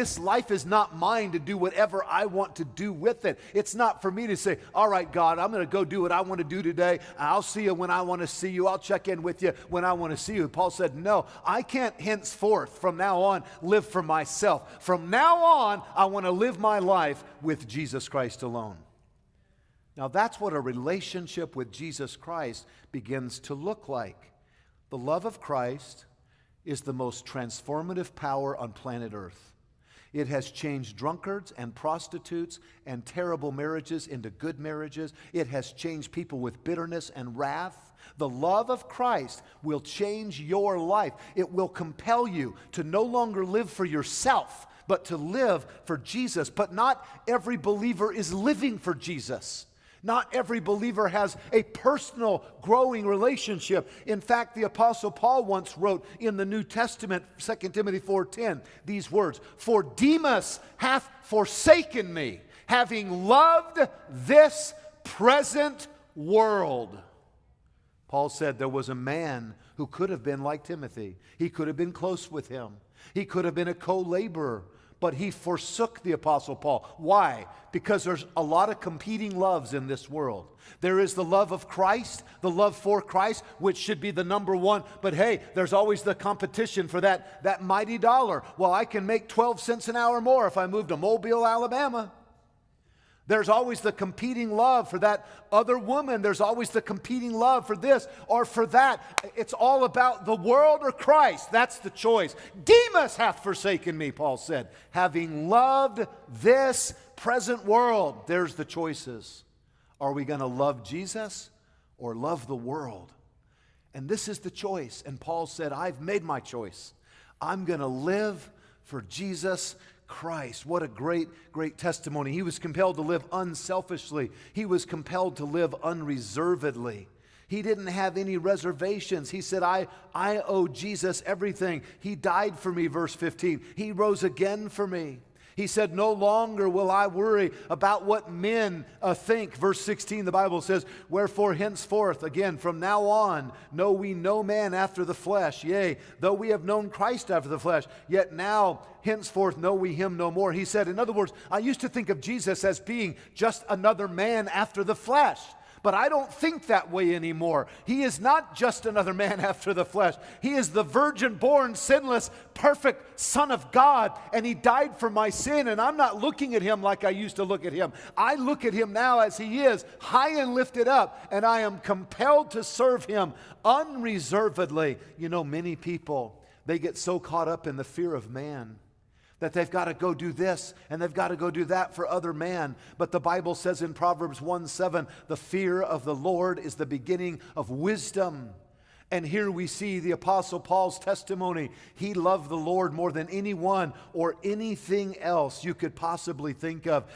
This life is not mine to do whatever I want to do with it. It's not for me to say, all right, God, I'm going to go do what I want to do today. I'll see you when I want to see you. I'll check in with you when I want to see you. Paul said, no, I can't henceforth, from now on, live for myself. From now on, I want to live my life with Jesus Christ alone. Now, that's what a relationship with Jesus Christ begins to look like. The love of Christ is the most transformative power on planet Earth. It has changed drunkards and prostitutes and terrible marriages into good marriages. It has changed people with bitterness and wrath. The love of Christ will change your life. It will compel you to no longer live for yourself, but to live for Jesus. But not every believer is living for Jesus. Not every believer has a personal, growing relationship. In fact, the Apostle Paul once wrote in the New Testament, 2 Timothy 4:10, these words, "For Demas hath forsaken me, having loved this present world." Paul said there was a man who could have been like Timothy. He could have been close with him. He could have been a co-laborer. But he forsook the Apostle Paul. Why? Because there's a lot of competing loves in this world. There is the love of Christ, the love for Christ, which should be the number one. But hey, there's always the competition for that mighty dollar. Well, I can make 12 cents an hour more if I move to Mobile, Alabama. There's always the competing love for that other woman. There's always the competing love for this or for that. It's all about the world or Christ. That's the choice. Demas hath forsaken me, Paul said, having loved this present world. There's the choices. Are we going to love Jesus or love the world? And this is the choice. And Paul said, I've made my choice. I'm going to live for Jesus Christ. What a great, great testimony. He was compelled to live unselfishly. He was compelled to live unreservedly. He didn't have any reservations. He said, I owe Jesus everything. He died for me, verse 15. He rose again for me. He said, no longer will I worry about what men think. Verse 16, the Bible says, wherefore henceforth, again, from now on, know we no man after the flesh. Yea, though we have known Christ after the flesh, yet now henceforth know we him no more. He said, in other words, I used to think of Jesus as being just another man after the flesh. But I don't think that way anymore. He is not just another man after the flesh. He is the virgin-born, sinless, perfect Son of God, and He died for my sin, and I'm not looking at Him like I used to look at Him. I look at Him now as He is, high and lifted up, and I am compelled to serve Him unreservedly. You know, many people, they get so caught up in the fear of man that they've got to go do this and they've got to go do that for other man. But the Bible says in Proverbs 1:7, the fear of the Lord is the beginning of wisdom. And here we see the Apostle Paul's testimony. He loved the Lord more than anyone or anything else you could possibly think of.